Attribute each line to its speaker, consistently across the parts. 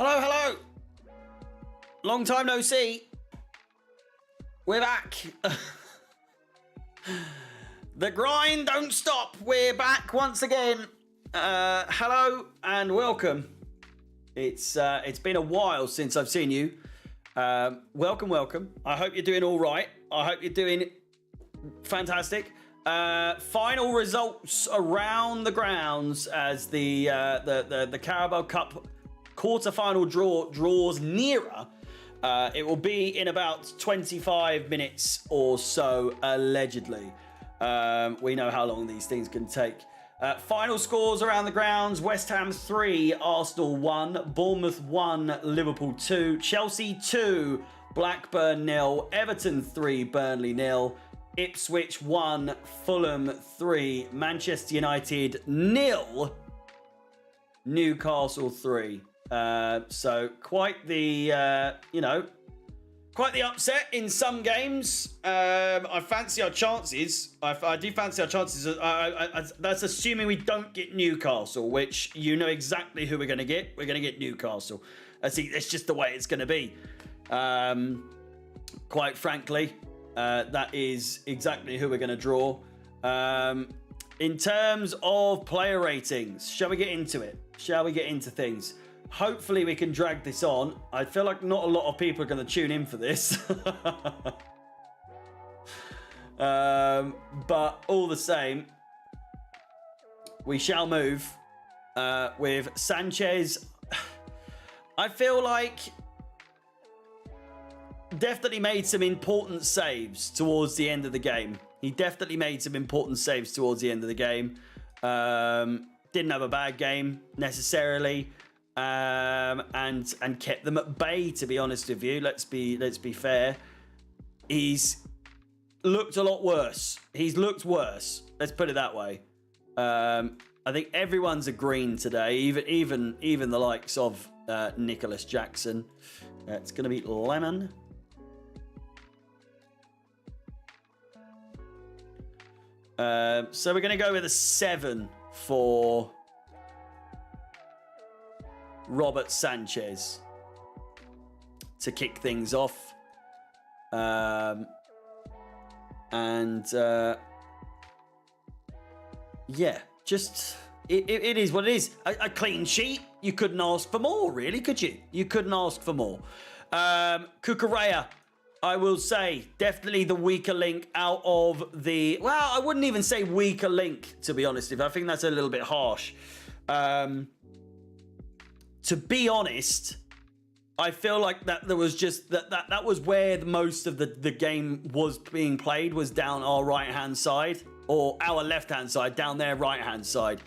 Speaker 1: Hello, hello. Long time no see. We're back. The grind don't stop. We're back once again. Hello and welcome. It's been a while since I've seen you. Welcome. I hope you're doing all right. I hope you're doing fantastic. Final results around the grounds as the Carabao Cup quarter-final draws nearer. It will be in about 25 minutes or so, allegedly. We know how long these things can take. Final scores around the grounds: West Ham 3, Arsenal 1, Bournemouth 1, Liverpool 2, Chelsea 2, Blackburn 0, Everton 3, Burnley 0, Ipswich 1, Fulham 3, Manchester United 0, Newcastle 3. So quite the quite the upset in some games. I fancy our chances. I do fancy our chances. That's assuming we don't get Newcastle, which you know exactly who we're going to get. We're going to get Newcastle. It's just the way it's going to be. Quite frankly, that is exactly who we're going to draw. In terms of player ratings, shall we get into it? Shall we get into things? Hopefully we can drag this on. I feel like not a lot of people are going to tune in for this. But all the same, we shall move with Sanchez. I feel like definitely made some important saves towards the end of the game. He definitely made some important saves towards the end of the game. Didn't have a bad game necessarily. And kept them at bay, to be honest with you. Let's be fair. He's looked a lot worse. He's looked worse. Let's put it that way. I think everyone's agreeing today, even the likes of Nicholas Jackson. It's going to be lemon. So we're going to go with a 7 for Robert Sanchez to kick things off. Yeah, just it is what it is. A clean sheet. You couldn't ask for more, really, could you? You couldn't ask for more. Cucurella, I will say, definitely the weaker link out of the... Well, I wouldn't even say weaker link, to be honest. I think that's a little bit harsh. To be honest, I feel like that there was just that was where most of the game was being played, was down our right-hand side, or our left-hand side, down their right-hand side.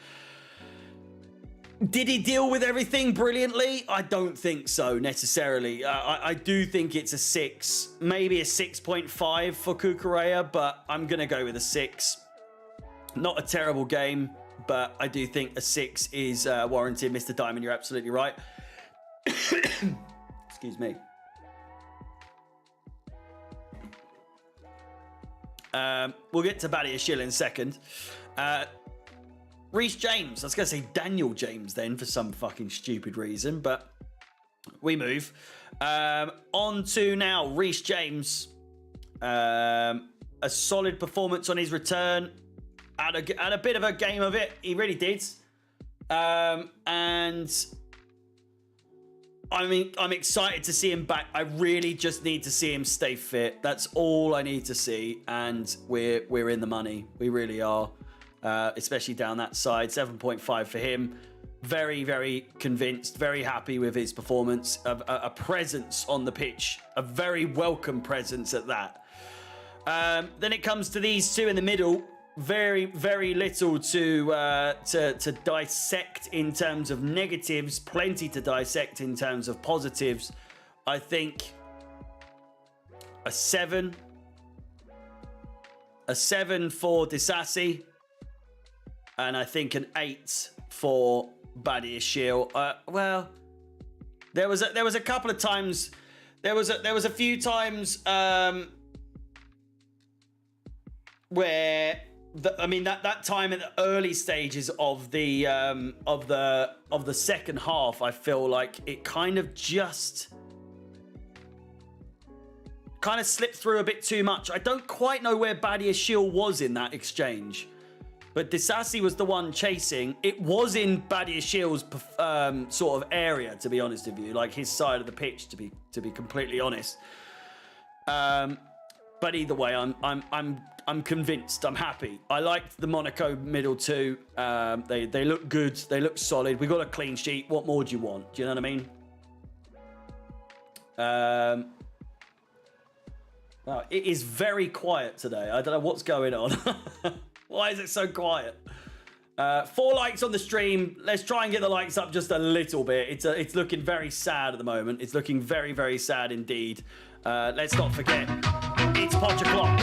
Speaker 1: Did he deal with everything brilliantly? I don't think so, necessarily. I do think it's a 6, maybe a 6.5 for Cucurella, but I'm going to go with a 6. Not a terrible game, but I do think a 6 is warranted. Mr. Diamond, you're absolutely right. Excuse me. We'll get to Badiashile in a second. Reece James. I was going to say Daniel James then for some fucking stupid reason, but we move. On to now Reece James. A solid performance on his return. Had a bit of a game of it. He really did. And I mean, I'm excited to see him back. I really just need to see him stay fit. That's all I need to see. And we're in the money. We really are. Especially down that side. 7.5 for him. Very, very convinced. Very happy with his performance. A presence on the pitch. A very welcome presence at that. Then it comes to these two in the middle. Very, very little to dissect in terms of negatives. Plenty to dissect in terms of positives. I think a 7. A 7 for Disasi. And I think an 8 for Badiashile. Well, there was a couple of times. There was a few times where I mean that time at the early stages of the second half, I feel like it kind of slipped through a bit too much. I don't quite know where Badiashile was in that exchange, but Disasi was the one chasing. It was in Badiashile's sort of area, to be honest with you, like his side of the pitch, to be completely honest. But either way, I'm convinced. I'm happy. I liked the Monaco middle two. They look good. They look solid. We got a clean sheet. What more do you want? Do you know what I mean? Wow, it is very quiet today. I don't know what's going on. Why is it so quiet? 4 likes on the stream. Let's try and get the likes up just a little bit. It's looking very sad at the moment. It's looking very, very sad indeed. Let's not forget, it's Podge o'clock.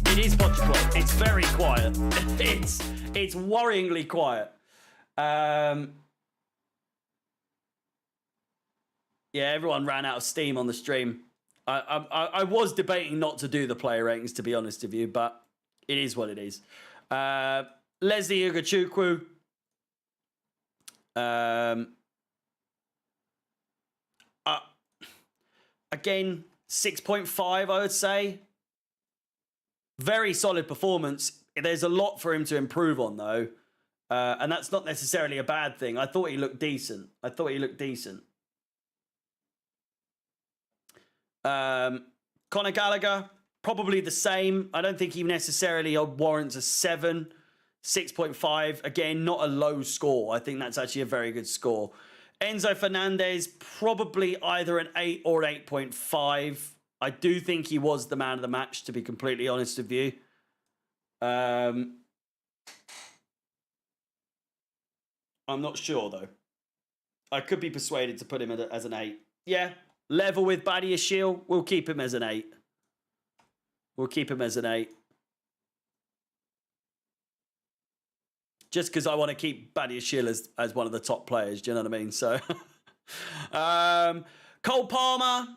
Speaker 1: It is Podge o'clock. It's very quiet. It's worryingly quiet. Yeah, everyone ran out of steam on the stream. I was debating not to do the player ratings, to be honest with you, but it is what it is. Leslie Ugachukwu. Again, 6.5, I would say. Very solid performance. There's a lot for him to improve on, though. And that's not necessarily a bad thing. I thought he looked decent. Conor Gallagher, probably the same. I don't think he necessarily warrants a 7. 6.5. Again, not a low score. I think that's actually a very good score. Enzo Fernandez, probably either an 8 or an 8.5. I do think he was the man of the match, to be completely honest with you. I'm not sure, though. I could be persuaded to put him as an 8. Yeah, level with Badiashile. We'll keep him as an 8. Just because I want to keep Badiashile as one of the top players. Do you know what I mean? So, Cole Palmer,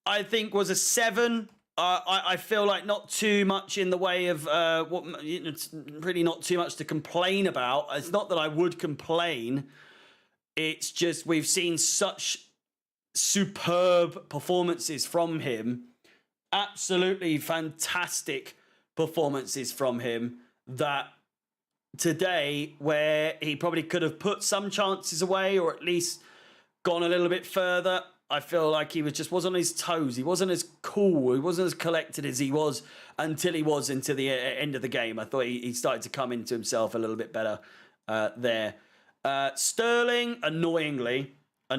Speaker 1: I think, was a 7. I feel like not too much in the way of it's really not too much to complain about. It's not that I would complain. It's just we've seen such superb performances from him. Absolutely fantastic performances from him that today, where he probably could have put some chances away or at least gone a little bit further, I feel like he wasn't on his toes. He wasn't as cool. He wasn't as collected as he was until the end of the game. I thought he started to come into himself a little bit better there. Sterling, annoyingly, I've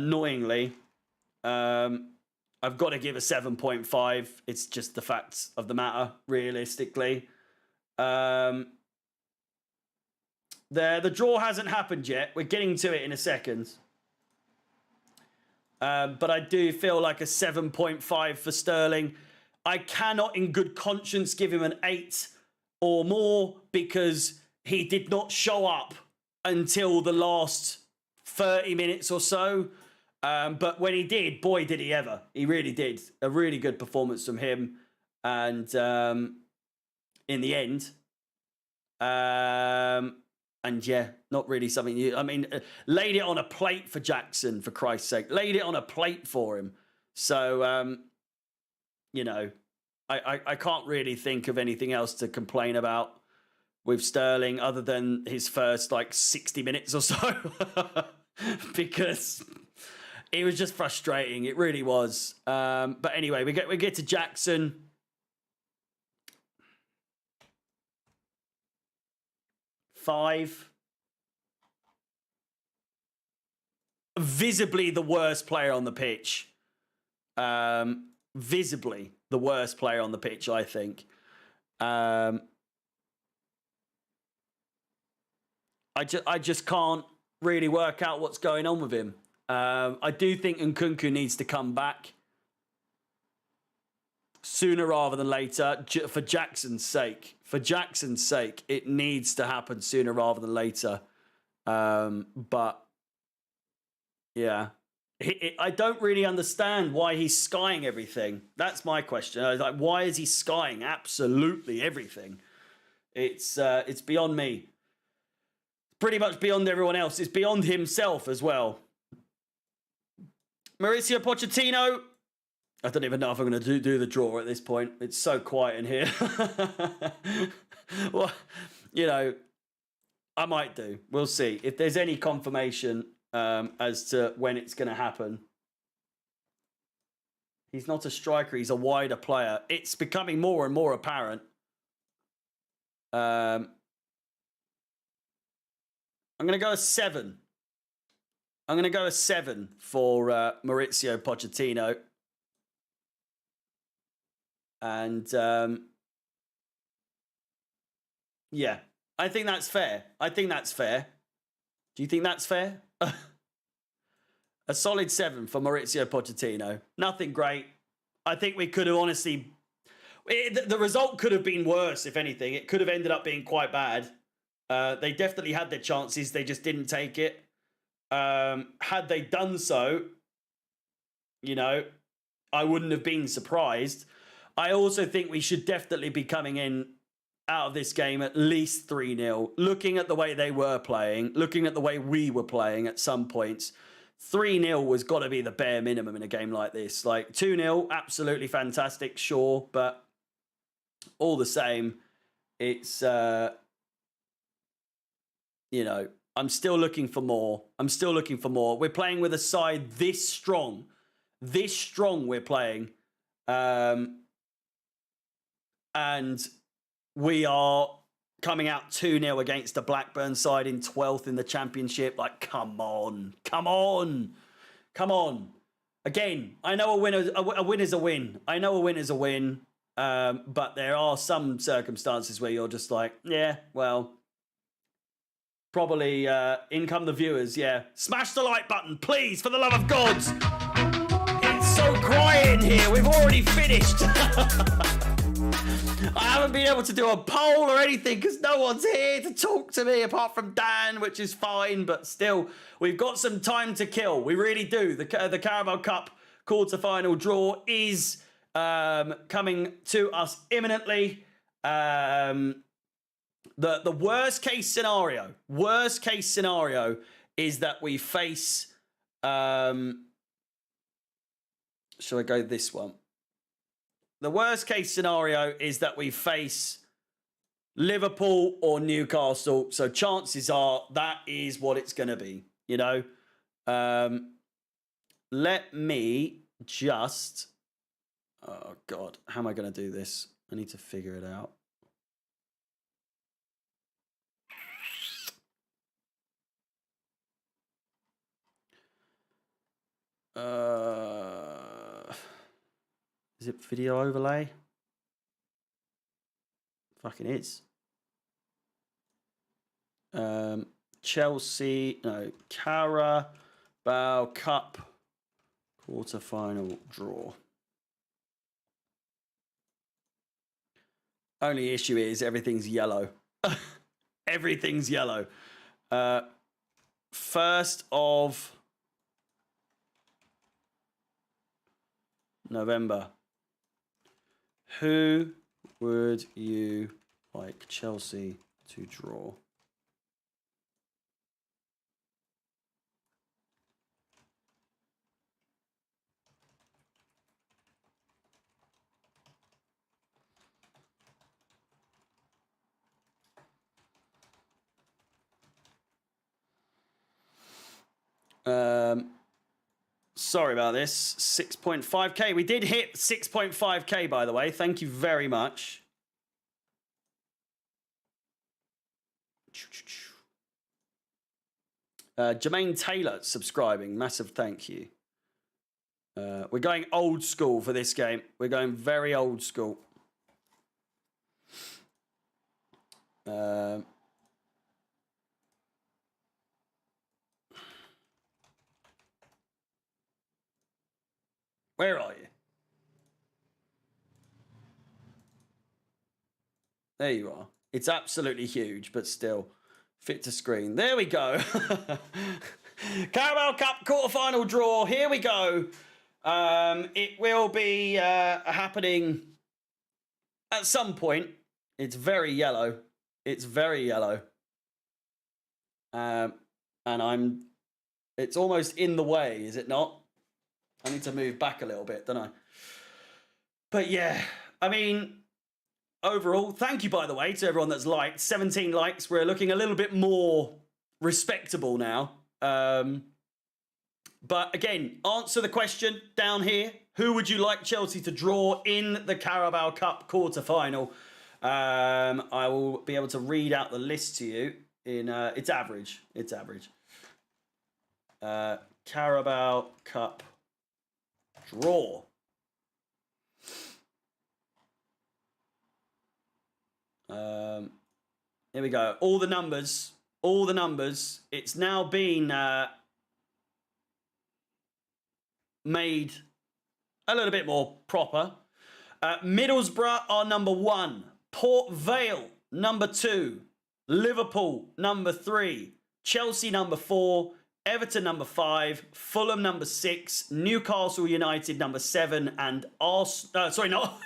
Speaker 1: got to give a 7.5. It's just the facts of the matter, realistically. The draw hasn't happened yet. We're getting to it in a second. But I do feel like a 7.5 for Sterling. I cannot in good conscience give him an 8 or more because he did not show up until the last 30 minutes or so. But when he did, boy, did he ever. He really did. A really good performance from him. And in the end, and yeah, not really something new. I mean, laid it on a plate for Jackson, for Christ's sake. Laid it on a plate for him. So, I can't really think of anything else to complain about with Sterling other than his first, 60 minutes or so. Because it was just frustrating. It really was. But anyway, we get to Jackson. Five. Visibly the worst player on the pitch. Visibly the worst player on the pitch, I think. I just can't really work out what's going on with him. I do think Nkunku needs to come back sooner rather than later, for Jackson's sake. For Jackson's sake, it needs to happen sooner rather than later. But yeah, I don't really understand why he's skying everything. That's my question. I was like, why is he skying absolutely everything? It's beyond me. Pretty much beyond everyone else. It's beyond himself as well. Mauricio Pochettino. I don't even know if I'm going to do the draw at this point. It's so quiet in here. Well, you know, I might do. We'll see. If there's any confirmation as to when it's going to happen. He's not a striker. He's a wider player. It's becoming more and more apparent. I'm going to go a 7. I'm going to go a 7 for Mauricio Pochettino. And yeah, I think that's fair. I think that's fair. Do you think that's fair? A solid 7 for Mauricio Pochettino. Nothing great. I think we could have honestly... the result could have been worse, if anything. It could have ended up being quite bad. They definitely had their chances. They just didn't take it. Had they done so, you know, I wouldn't have been surprised. I also think we should definitely be coming in out of this game at least 3-0. Looking at the way they were playing, looking at the way we were playing at some points, 3-0 was got to be the bare minimum in a game like this. Like 2-0, absolutely fantastic, sure, but all the same, it's, you know, I'm still looking for more. I'm still looking for more. We're playing with a side this strong. This strong we're playing. And we are coming out 2-0 against a Blackburn side in 12th in the Championship. Like, come on. Come on. Come on. Again, I know a win is a win. I know a win is a win. But there are some circumstances where you're just like, yeah, well, probably in come the viewers, yeah. Smash the like button, please, for the love of God. It's so quiet in here. We've already finished. I haven't been able to do a poll or anything because no one's here to talk to me apart from Dan, which is fine. But still, we've got some time to kill. We really do. The Carabao Cup quarter-final draw is coming to us imminently. The worst case scenario is that we face... shall I go this one? The worst case scenario is that we face Liverpool or Newcastle. So chances are that is what it's going to be, you know. Let me just... Oh, God. How am I going to do this? I need to figure it out. Is it video overlay? Fucking is. Chelsea, no, Carabao Cup quarter-final draw. Only issue is everything's yellow. Everything's yellow. 1st of November. Who would you like Chelsea to draw? Sorry about this. 6.5k. We did hit 6.5k, by the way. Thank you very much. Jermaine Taylor subscribing. Massive thank you. We're going old school for this game. We're going very old school. Where are you? There you are. It's absolutely huge, but still fit to screen. There we go. Carabao Cup quarter-final draw. Here we go. It will be happening at some point. It's very yellow. It's very yellow. And it's almost in the way, is it not? I need to move back a little bit, don't I? But yeah, I mean, overall, thank you, by the way, to everyone that's liked. 17 likes. We're looking a little bit more respectable now. But again, answer the question down here. Who would you like Chelsea to draw in the Carabao Cup quarter-final? I will be able to read out the list to you. It's average. It's average. Carabao Cup draw. Here we go. All the numbers. It's now been made a little bit more proper. Middlesbrough are number 1. Port Vale, number 2. Liverpool, number 3. Chelsea, number 4. Everton, number 5. Fulham, number 6. Newcastle United, number 7. And not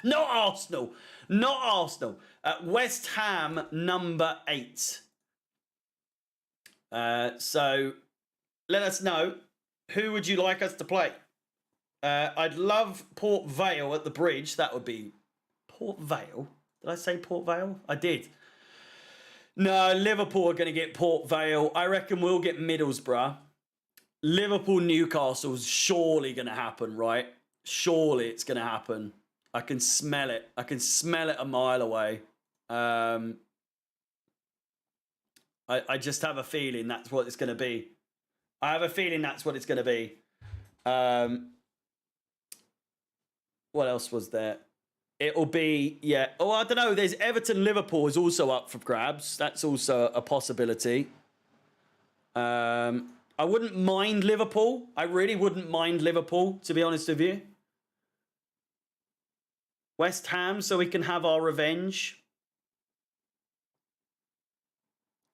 Speaker 1: Arsenal. West Ham, number 8. So let us know, who would you like us to play? I'd love Port Vale at the Bridge. That would be Port Vale. Did I say Port Vale? I did. No, Liverpool are going to get Port Vale. I reckon we'll get Middlesbrough. Liverpool Newcastle's surely going to happen, right? Surely it's going to happen. I can smell it. I can smell it a mile away. I just have a feeling that's what it's going to be. What else was there? It'll be, yeah. Oh, I don't know. There's Everton-Liverpool is also up for grabs. That's also a possibility. I wouldn't mind Liverpool. I really wouldn't mind Liverpool, to be honest with you. West Ham, so we can have our revenge.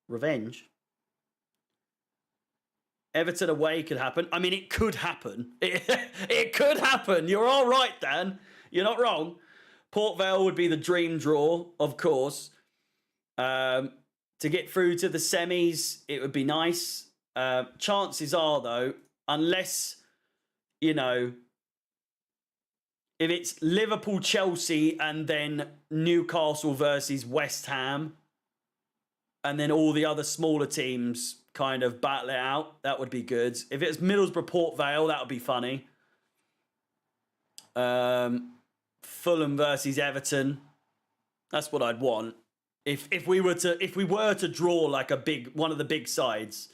Speaker 1: Revenge? Everton away could happen. I mean, it could happen. It could happen. You're all right, Dan. You're not wrong. Port Vale would be the dream draw, of course. To get through to the semis, it would be nice. Chances are, though, unless, if it's Liverpool-Chelsea and then Newcastle versus West Ham, and then all the other smaller teams kind of battle it out, that would be good. If it's Middlesbrough-Port Vale, that would be funny. Fulham versus Everton, that's what I'd want. If we were to draw like one of the big sides,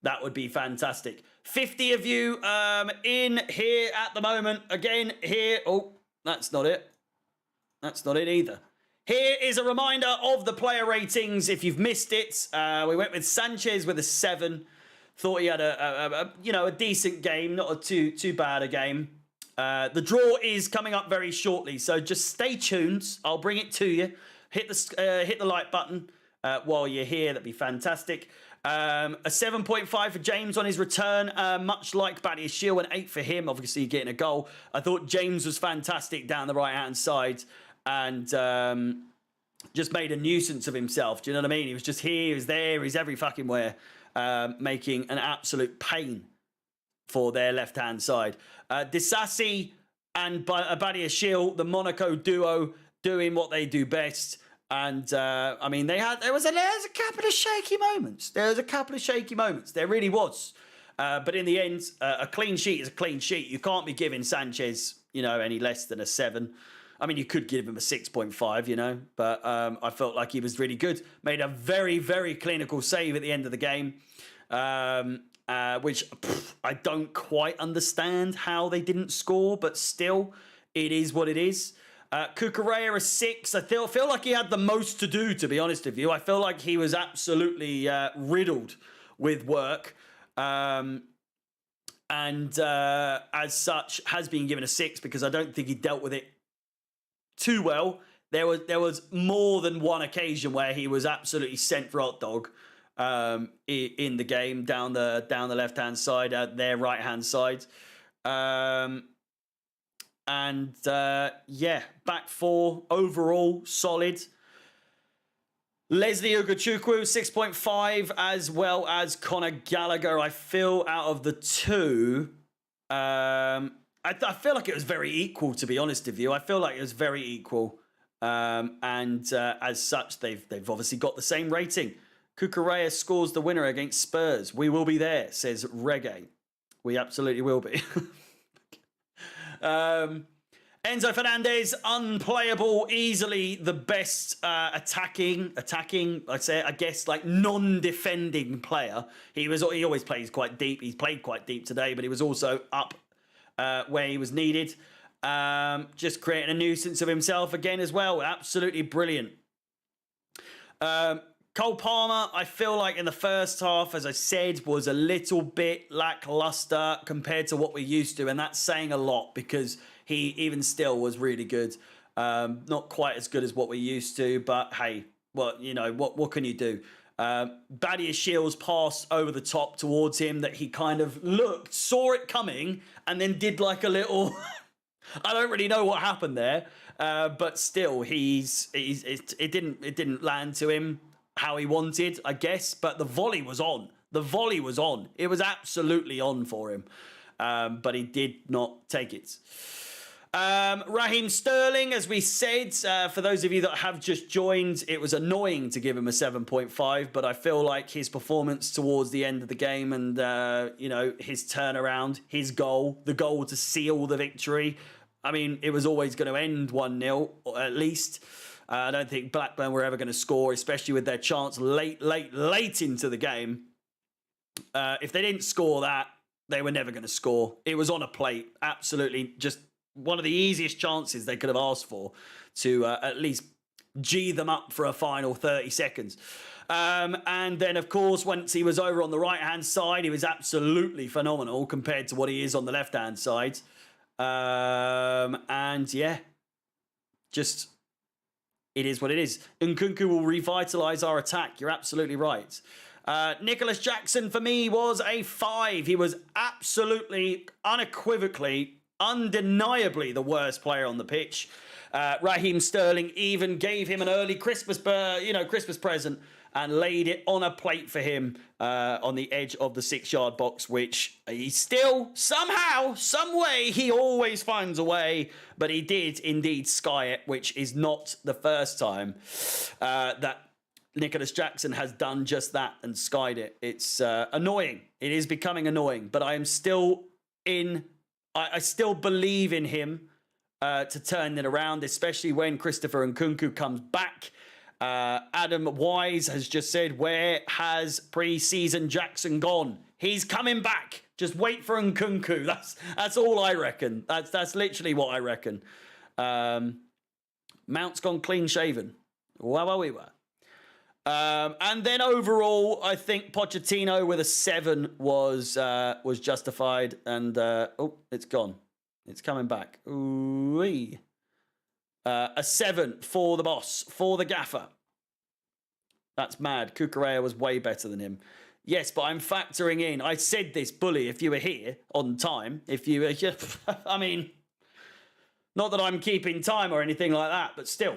Speaker 1: that would be fantastic. 50 of you in here at the moment. Again, here. Oh, that's not it. That's not it either. Here is a reminder of the player ratings. If you've missed it, we went with Sanchez with a 7. Thought he had a decent game, not too bad a game. The draw is coming up very shortly, so just stay tuned. I'll bring it to you. Hit the like button while you're here. That'd be fantastic. A 7.5 for James on his return, much like Badia Shield, an 8 for him, obviously getting a goal. I thought James was fantastic down the right-hand side and just made a nuisance of himself. Do you know what I mean? He was just here, he was there, he's every fucking where, making an absolute pain for their left-hand side. Disasi and Badia Shield, the Monaco duo, doing what they do best. And, I mean, there was a couple of shaky moments. There really was. But in the end, a clean sheet is a clean sheet. You can't be giving Sanchez, any less than a 7. I mean, you could give him a 6.5, but I felt like he was really good. Made a very, very clinical save at the end of the game, which I don't quite understand how they didn't score, but still, it is what it is. Cucurella a 6. I feel like he had the most to do, to be honest with you. I feel like he was absolutely riddled with work. And as such, has been given a 6 because I don't think he dealt with it too well. There was more than one occasion where he was absolutely sent for hot dog in the game down the left-hand side, their right-hand side. Back 4 overall solid. Leslie Ugochukwu, 6.5, as well as Conor Gallagher. I feel out of the two, I feel like it was very equal, to be honest with you. I feel like it was very equal. And as such, they've obviously got the same rating. Cucurella scores the winner against Spurs. We will be there, says Reggae. We absolutely will be. Enzo Fernandez, unplayable, easily the best attacking, I guess, like non-defending player. He always plays quite deep. He's played quite deep today, but he was also up where he was needed. Just creating a nuisance of himself again as well. Absolutely brilliant. Cole Palmer, I feel like in the first half, as I said, was a little bit lackluster compared to what we're used to. And that's saying a lot because he even still was really good. Not quite as good as what we're used to, but hey, well, you know, what can you do? Badia Shields passed over the top towards him that he kind of saw it coming, and then did like a little... I don't really know what happened there, but still, it didn't land to him how he wanted, I guess. But the volley was on. It was absolutely on for him, but he did not take it. Raheem Sterling, as we said, for those of you that have just joined, it was annoying to give him a 7.5, but I feel like his performance towards the end of the game and, his turnaround, his goal, the goal to seal the victory. I mean, it was always going to end 1-0, or at least. I don't think Blackburn were ever going to score, especially with their chance late into the game. If they didn't score that, they were never going to score. It was on a plate. Absolutely just one of the easiest chances they could have asked for to at least G them up for a final 30 seconds. And then, of course, once he was over on the right-hand side, he was absolutely phenomenal compared to what he is on the left-hand side. And, yeah, just... it is what it is. Nkunku will revitalise our attack. You're absolutely right. Nicholas Jackson, for me, was a 5. He was absolutely, unequivocally, undeniably the worst player on the pitch. Raheem Sterling even gave him an early Christmas present and laid it on a plate for him on the edge of the 6-yard box, which he still, somehow, some way, he always finds a way, but he did indeed sky it, which is not the first time that Nicholas Jackson has done just that and skied it. It's annoying. It is becoming annoying, but I am still I still believe in him to turn it around, especially when Christopher Nkunku comes back. Adam Wise has just said, where has pre-season Jackson gone? He's coming back. Just wait for Nkunku. That's all I reckon. That's literally what I reckon. Mount's gone clean shaven. We were. And then overall, I think Pochettino with a 7 was justified. And it's gone. It's coming back. Ooh-wee. A 7 for the boss, for the gaffer. That's mad. Cucurella was way better than him. Yes, but I'm factoring in. I said this, Bully, if you were here on time. If you were... I mean, not that I'm keeping time or anything like that, but still.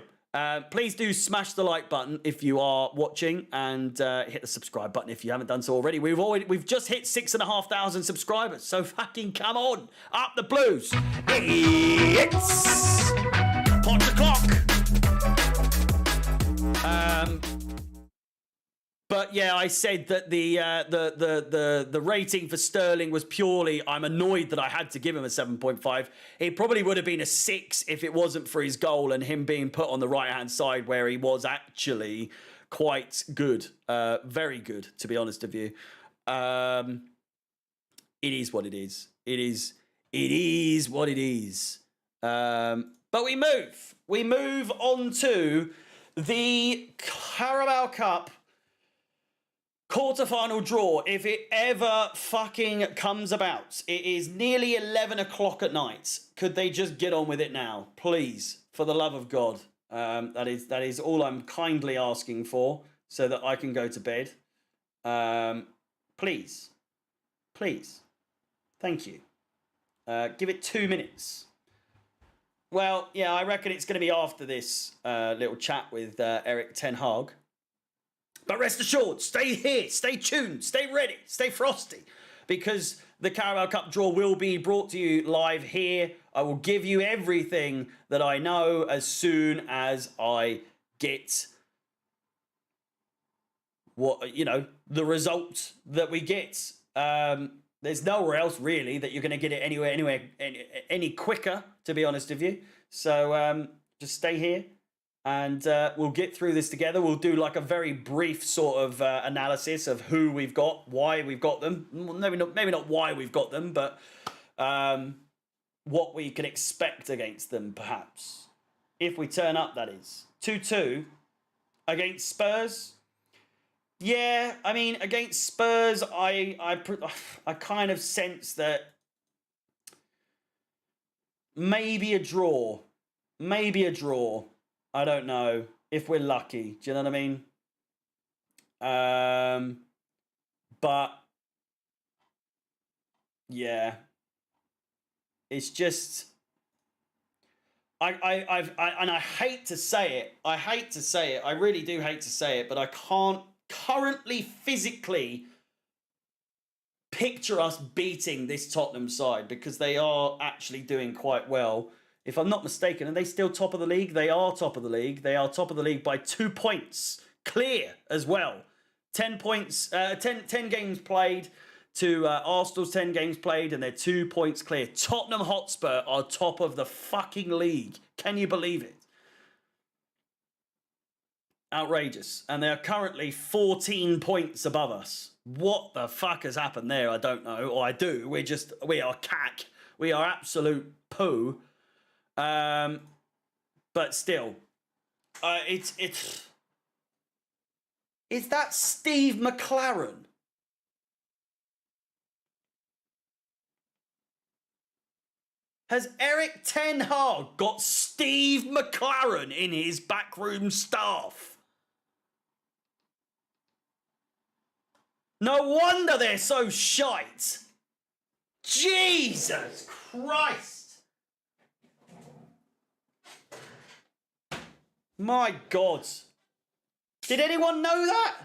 Speaker 1: Please do smash the like button if you are watching, and hit the subscribe button if you haven't done so already. We've just hit 6,500 subscribers, so fucking come on. Up the Blues. It's... Pot o'clock. But yeah, I said that the rating for Sterling was purely, I'm annoyed that I had to give him a 7.5. It probably would have been a 6 if it wasn't for his goal and him being put on the right-hand side where he was actually quite good. Very good, to be honest with you. It is what it is. It is what it is. But we move. We move on to the Carabao Cup quarter-final draw, if it ever fucking comes about. It is nearly 11 o'clock at night. Could they just get on with it now? Please, for the love of God. That is all I'm kindly asking for, so that I can go to bed. Please. Please. Thank you. Give it 2 minutes. Well, yeah, I reckon it's going to be after this little chat with Eric Ten Hag. But rest assured, stay here, stay tuned, stay ready, stay frosty, because the Carabao Cup draw will be brought to you live here. I will give you everything that I know as soon as I get the result that we get. There's nowhere else really that you're going to get it any quicker, to be honest with you. So just stay here, and we'll get through this together. We'll do like a very brief sort of analysis of who we've got, why we've got them. Maybe not why we've got them, but what we can expect against them, perhaps. If we turn up, that is. 2-2 against Spurs. Yeah, I mean, against Spurs, I kind of sense that maybe a draw. Maybe a draw. I don't know. If we're lucky. Do you know what I mean? But yeah. It's just I hate to say it. I hate to say it. I really do hate to say it, but I can't currently physically picture us beating this Tottenham side, because they are actually doing quite well. If I'm not mistaken, are they still top of the league? They are top of the league. They are top of the league by 2 points. Clear as well. 10 points, 10 games played to Arsenal's 10 games played, and they're 2 points clear. Tottenham Hotspur are top of the fucking league. Can you believe it? Outrageous. And they are currently 14 points above us. What the fuck has happened there? I don't know. Or I do. We are cack. We are absolute poo. But still, is that Steve McLaren? Has Eric Ten Hag got Steve McLaren in his backroom staff? No wonder they're so shite. Jesus Christ. My God. Did anyone know that?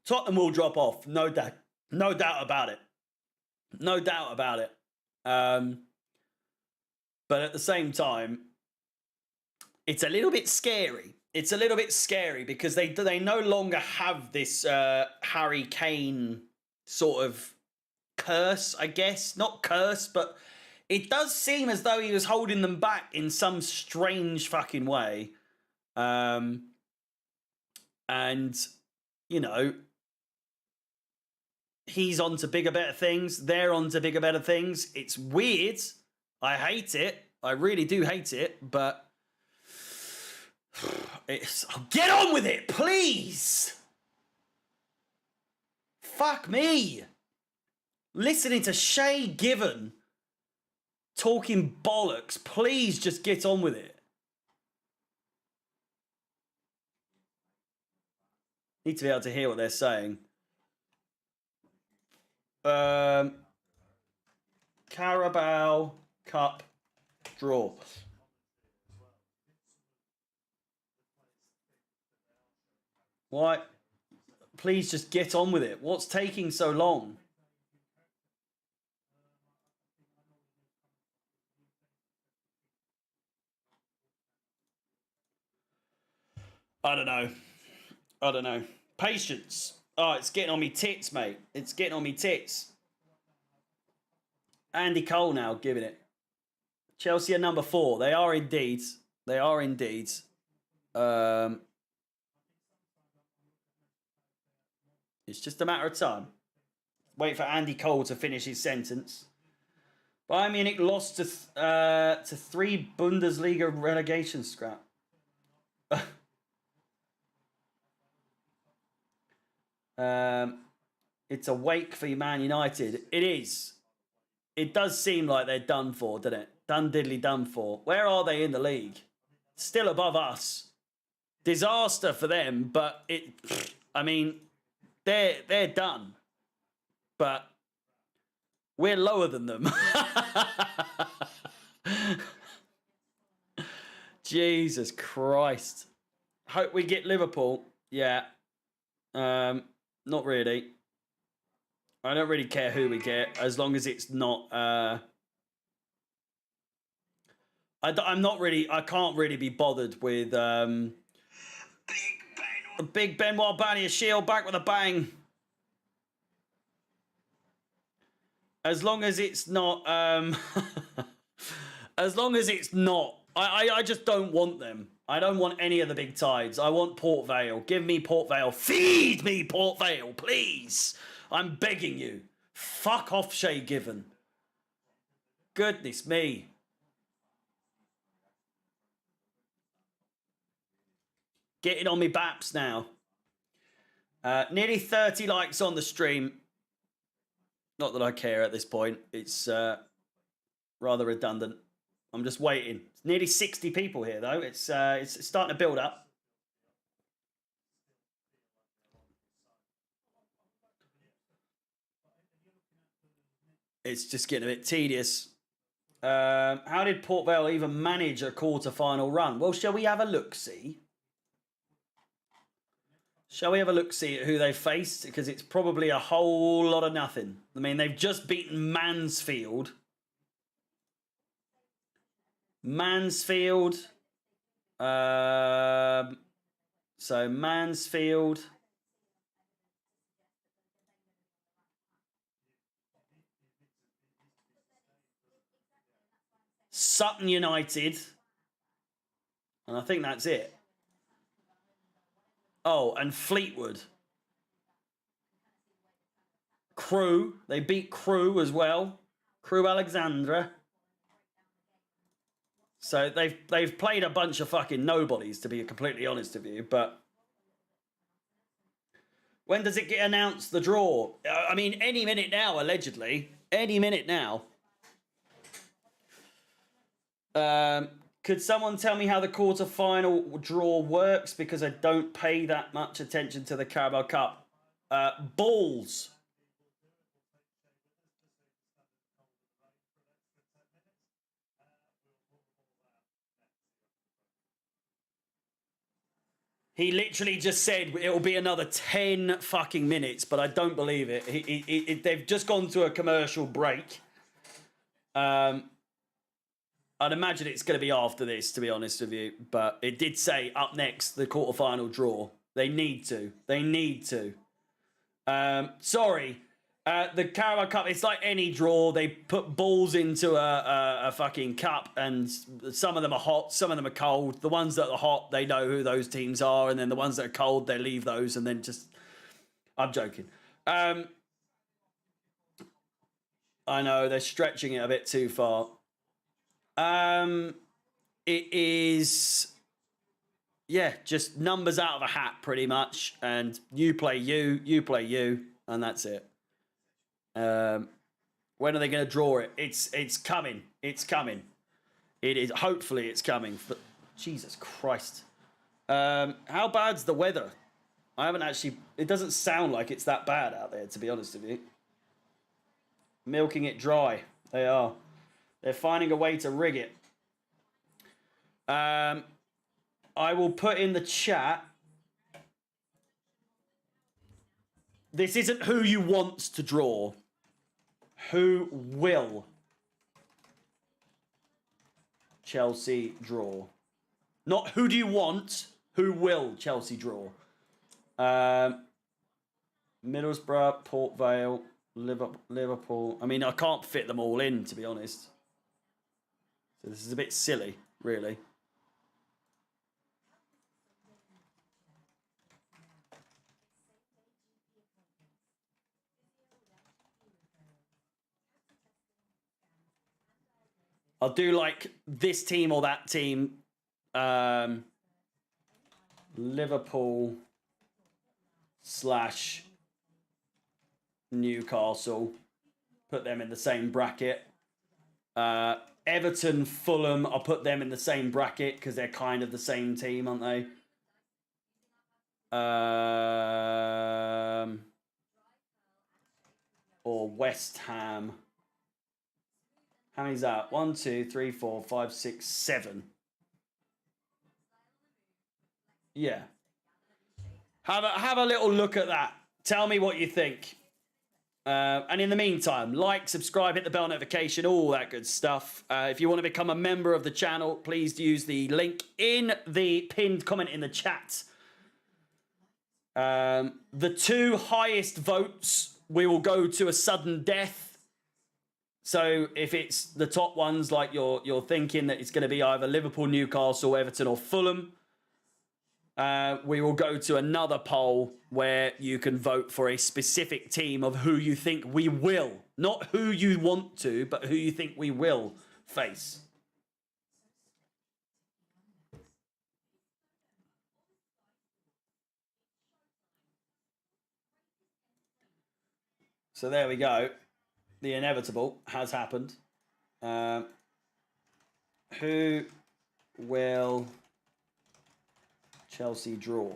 Speaker 1: Tottenham will drop off, no doubt. No doubt about it. No doubt about it. But at the same time, it's a little bit scary. It's a little bit scary because they no longer have this Harry Kane sort of curse, I guess. Not curse, but it does seem as though he was holding them back in some strange fucking way. And, you know, he's on to bigger, better things. They're on to bigger, better things. It's weird. I hate it. I really do hate it, but get on with it, please. Fuck me. Listening to Shay Given talking bollocks. Please just get on with it. Need to be able to hear what they're saying. Carabao Cup draw. Why? Please just get on with it. What's taking so long? I don't know. Patience. Oh, it's getting on me tits, mate. It's getting on me tits. Andy Cole now giving it. Chelsea are number 4. They are indeed. They are indeed. It's just a matter of time. Wait for Andy Cole to finish his sentence. Bayern Munich lost to 3 Bundesliga relegation scrap. It's a wake for Man United. It is. It does seem like they're done for, doesn't it? Done diddly done for. Where are they in the league? Still above us. Disaster for them, but I mean, they're done. But We're lower than them. Jesus Christ. Hope we get Liverpool. Yeah. Not really. I don't really care who we get, as long as it's not... I'm not really... I can't really be bothered with... Big Benoit Barnier Shield back with a bang. As long as it's not... as long as it's not... I just don't want them. I don't want any of the big tides. I want Port Vale. Give me Port Vale. Feed me Port Vale, please. I'm begging you. Fuck off, Shay Given. Goodness me. Getting on me baps now. Nearly 30 likes on the stream. Not that I care at this point. It's rather redundant. I'm just waiting. It's nearly 60 people here, though. It's starting to build up. It's just getting a bit tedious. How did Port Vale even manage a quarter-final run? Well, shall we have a look-see? Shall we have a look-see at who they faced? Because it's probably a whole lot of nothing. I mean, they've just beaten Mansfield. So Mansfield. Sutton United. And I think that's it. Oh, and Fleetwood. Crewe. They beat Crewe as well. Crewe Alexandra. So they've played a bunch of fucking nobodies, to be completely honest with you. But when does it get announced, the draw? I mean, any minute now, allegedly. Any minute now. Could someone tell me how the quarter-final draw works? Because I don't pay that much attention to the Carabao Cup. Balls. He literally just said it'll be another 10 fucking minutes, but I don't believe it. They've just gone to a commercial break. I'd imagine it's going to be after this, to be honest with you. But it did say up next, the quarterfinal draw. They need to. They need to. Sorry. The Carabao Cup, it's like any draw. They put balls into a fucking cup, and some of them are hot, some of them are cold. The ones that are hot, they know who those teams are, and then the ones that are cold, they leave those, and then just... I'm joking. I know, they're stretching it a bit too far. It is, yeah, just numbers out of a hat, pretty much, and you play you play you, and that's it. When are they going to draw it? It's coming. It's coming. It is. Hopefully, it's coming. But Jesus Christ, how bad's the weather? I haven't actually. It doesn't sound like it's that bad out there, to be honest with you. Milking it dry. They are. They're finding a way to rig it. I will put in the chat. This isn't who you want to draw. Who will Chelsea draw? Not who do you want, who will Chelsea draw? Middlesbrough, Port Vale, Liverpool. I mean, I can't fit them all in, to be honest. So this is a bit silly, really. I'll do like this team or that team. Liverpool / Newcastle. Put them in the same bracket. Everton, Fulham, I'll put them in the same bracket because they're kind of the same team, aren't they? Or West Ham. How many's that? 1, 2, 3, 4, 5, 6, 7. Yeah. Have a little look at that. Tell me what you think. And in the meantime, like, subscribe, hit the bell notification, all that good stuff. If you want to become a member of the channel, please use the link in the pinned comment in the chat. The 2 highest votes, we will go to a sudden death. So if it's the top ones, like you're thinking that it's going to be either Liverpool, Newcastle, Everton, or Fulham, we will go to another poll where you can vote for a specific team of who you think we will. Not who you want to, but who you think we will face. So there we go. The inevitable has happened. Who will Chelsea draw?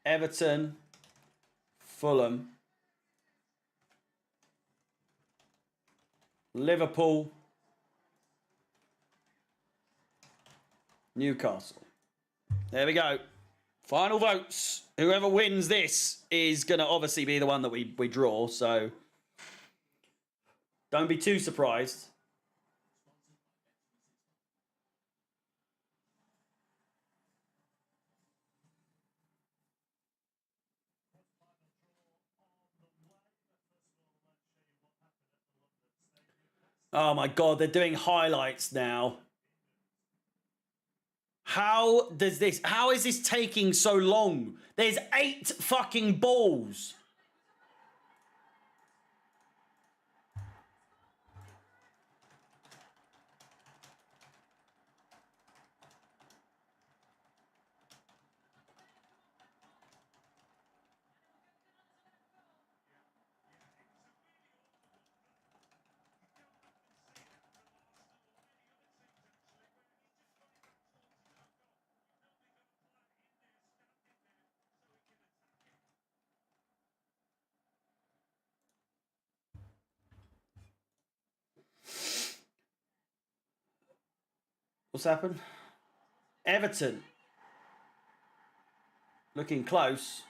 Speaker 1: Everton, Fulham, Liverpool, Newcastle. There we go. Final votes. Whoever wins this is going to obviously be the one that we draw, so don't be too surprised. Oh my God, they're doing highlights now. How is this taking so long? There's 8 fucking balls. What's happened? Everton. Looking close.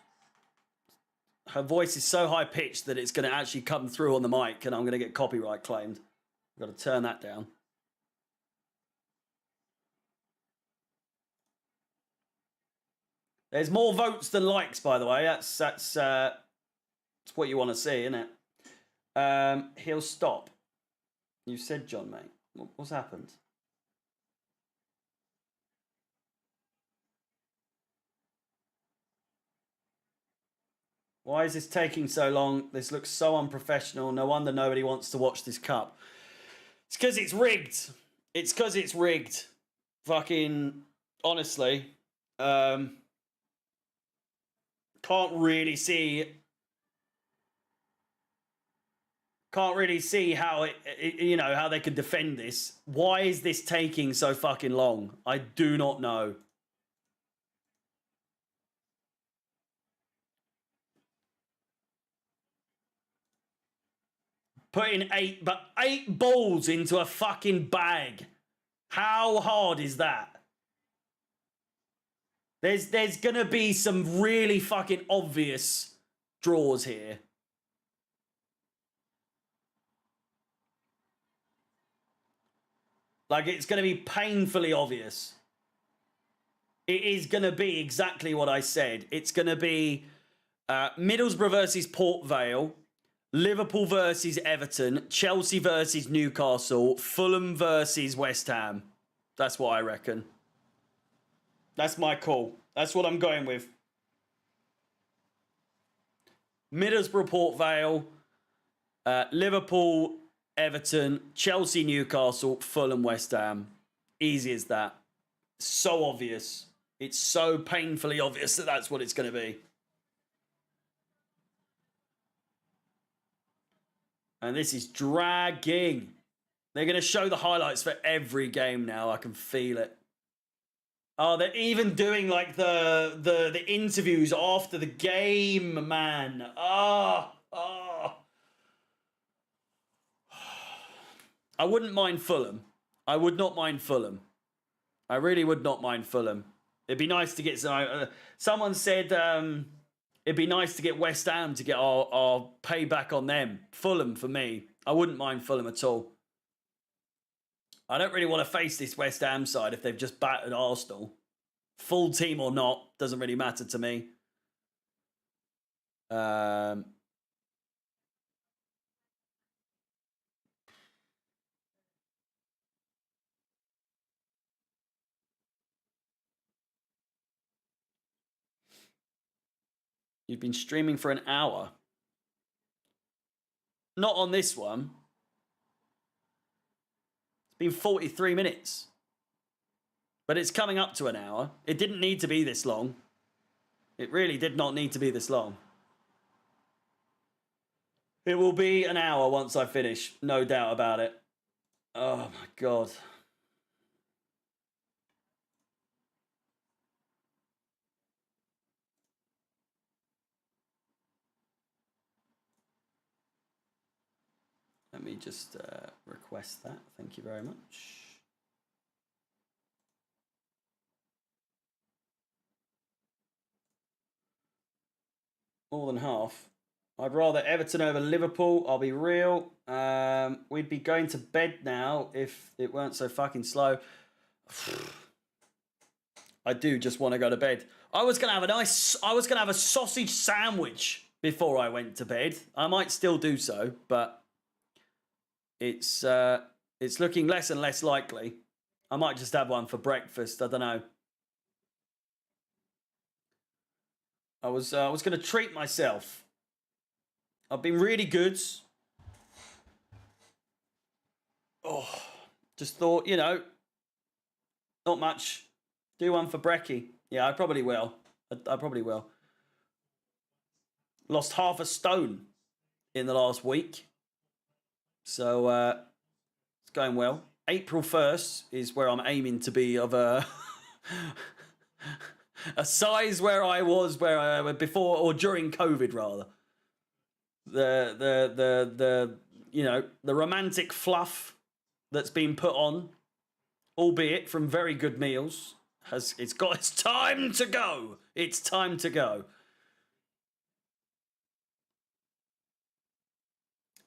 Speaker 1: Her voice is so high pitched that it's going to actually come through on the mic and I'm going to get copyright claimed. I've got to turn that down. There's more votes than likes, by the way. That's what you want to see, isn't it? He'll stop. You said, John, mate. What's happened? Why is this taking so long? This looks so unprofessional. No wonder nobody wants to watch this cup. It's because it's rigged. It's because it's rigged. Fucking, honestly. Can't really see how how they could defend this. Why is this taking so fucking long? I do not know. Putting 8 balls into a fucking bag. How hard is that? There's gonna be some really fucking obvious draws here. Like, it's gonna be painfully obvious. It is gonna be exactly what I said. It's gonna be Middlesbrough versus Port Vale, Liverpool versus Everton, Chelsea versus Newcastle, Fulham versus West Ham. That's what I reckon. That's my call. That's what I'm going with. Middlesbrough, Port Vale, Liverpool, Everton, Chelsea, Newcastle, Fulham, West Ham. Easy as that. So obvious. It's so painfully obvious that that's what it's going to be. And this is dragging. They're going to show the highlights for every game now. I can feel it. Oh, they're even doing like the interviews after the game, man. Oh. I wouldn't mind Fulham. I would not mind Fulham. I really would not mind Fulham. It'd be nice to get some. Someone said it'd be nice to get West Ham to get our payback on them. Fulham for me. I wouldn't mind Fulham at all. I don't really want to face this West Ham side if they've just battered Arsenal. Full team or not, doesn't really matter to me. You've been streaming for an hour. Not on this one. It's been 43 minutes. But it's coming up to an hour. It didn't need to be this long. It really did not need to be this long. It will be an hour once I finish. No doubt about it. Oh my God. Let me just request that. Thank you very much. More than half. I'd rather Everton over Liverpool. I'll be real. We'd be going to bed now if it weren't so fucking slow. I do just want to go to bed. I was gonna have a sausage sandwich before I went to bed. I might still do so, but it's looking less and less likely. I might just have one for breakfast. I don't know. I was going to treat myself. I've been really good. Oh, just thought, not much. Do one for brekkie. Yeah, I probably will. I probably will. Lost half a stone in the last week. So it's going well. April 1st is where I'm aiming to be of a a size where I was before or during COVID rather. The romantic fluff that's been put on, albeit from very good meals, it's time to go. It's time to go.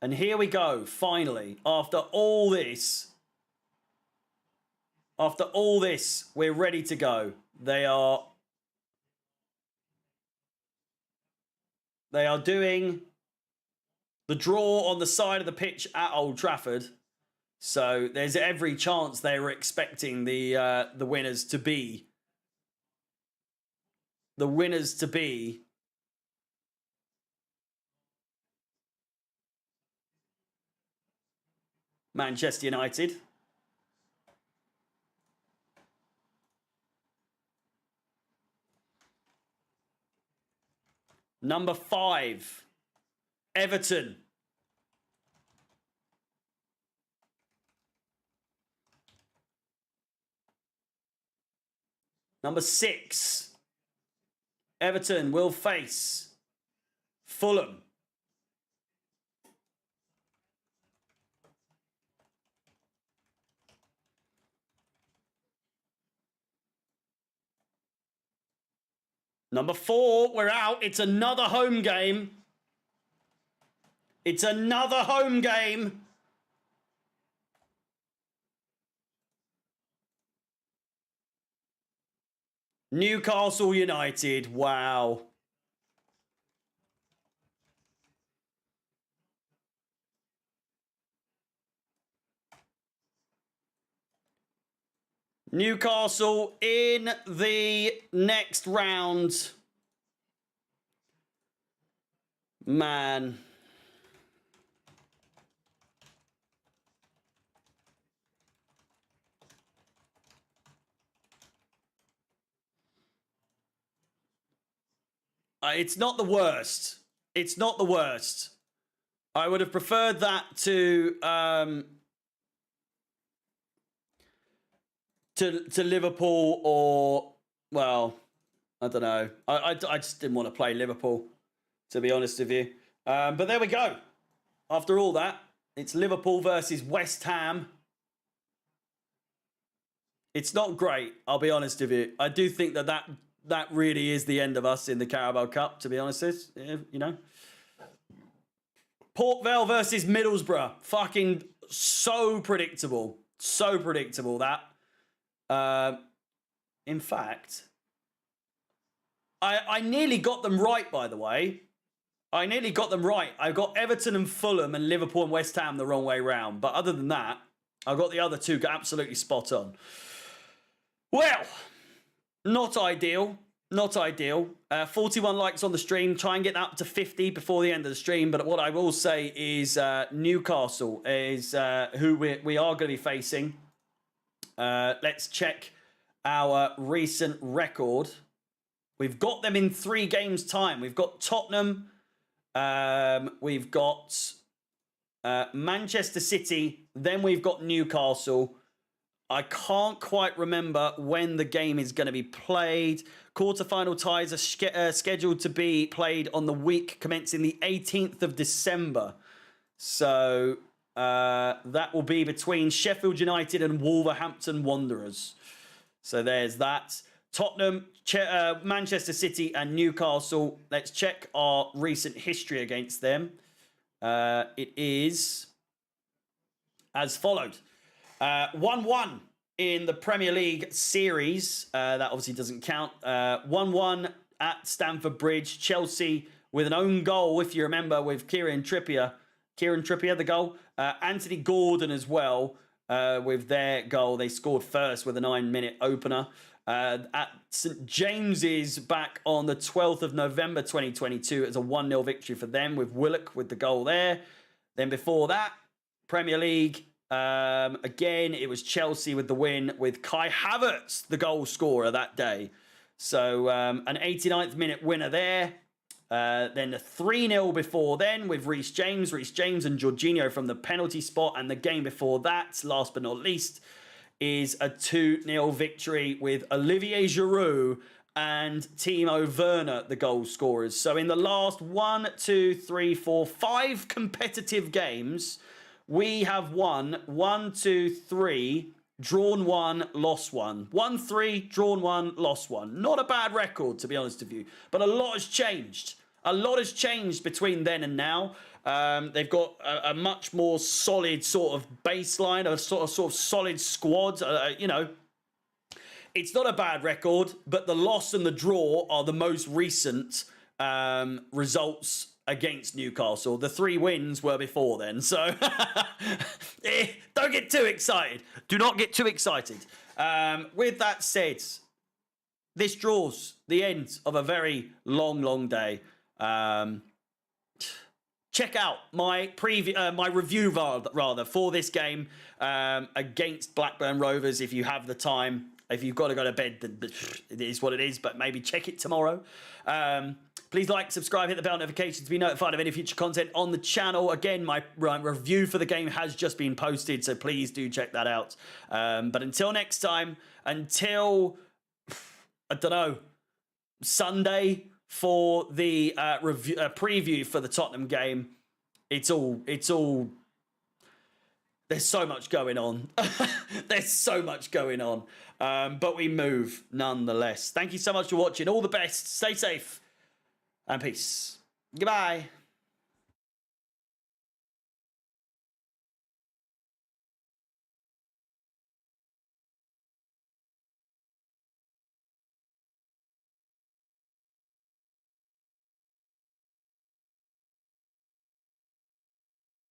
Speaker 1: And here we go, finally. After all this, we're ready to go. They are doing the draw on the side of the pitch at Old Trafford. So there's every chance they were expecting the winners to be Manchester United. Number 5, Everton. Number 6, Everton will face Fulham. Number 4, we're out. It's another home game. It's another home game. Newcastle United. Wow. Newcastle in the next round. Man. It's not the worst. It's not the worst. I would have preferred that to Liverpool or, well, I don't know. I just didn't want to play Liverpool, to be honest with you. But there we go. After all that, It's Liverpool versus West Ham. It's not great, I'll be honest with you. I do think that really is the end of us in the Carabao Cup, to be honest, you know. Port Vale versus Middlesbrough. Fucking so predictable. So predictable, that. In fact, I nearly got them right, by the way. I nearly got them right. I got Everton and Fulham and Liverpool and West Ham the wrong way round. But other than that, I got the other two absolutely spot on. Well, not ideal. Not ideal. 41 likes on the stream. Try and get that up to 50 before the end of the stream. But what I will say is Newcastle is who we are going to be facing. Let's check our recent record. We've got them in 3 games' time. We've got Tottenham. We've got Manchester City. Then we've got Newcastle. I can't quite remember when the game is going to be played. Quarterfinal ties are scheduled to be played on the week commencing the 18th of December. So that will be between Sheffield United and Wolverhampton Wanderers. So there's that. Tottenham, Manchester City and Newcastle. Let's check our recent history against them. It is as followed. 1-1 in the Premier League series. That obviously doesn't count. 1-1 at Stamford Bridge. Chelsea with an own goal, if you remember, with Kieran Trippier, the goal. Anthony Gordon as well with their goal. They scored first with a 9-minute opener. At St James's back on the 12th of November 2022. It was a 1-0 victory for them with Willock with the goal there. Then before that, Premier League, again, it was Chelsea with the win with Kai Havertz, the goal scorer that day. So an 89th minute winner there. Then a 3-0 before then with Reece James and Jorginho from the penalty spot. And the game before that, last but not least, is a 2-0 victory with Olivier Giroud and Timo Werner, the goal scorers. So in the last 5 competitive games, we have won 1, 2, 3, drawn 1, lost 1. 1-3, drawn 1, lost 1. Not a bad record, to be honest with you. But a lot has changed. A lot has changed between then and now. They've got a much more solid sort of baseline, a sort of solid squad. You know, it's not a bad record, but the loss and the draw are the most recent results against Newcastle. The 3 wins were before then, so don't get too excited. Do not get too excited. With that said, this draws the end of a very long, long day. Check out my my review rather for this game against Blackburn Rovers if you have the time. If you've got to go to bed, then it is what it is. But maybe check it tomorrow. Please like, subscribe, hit the bell notification to be notified of any future content on the channel. Again, my review for the game has just been posted, so please do check that out. But until next time, until I don't know, Sunday for the preview for the Tottenham game. It's all. There's so much going on. There's so much going on. But we move nonetheless. Thank you so much for watching. All the best. Stay safe and peace. Goodbye.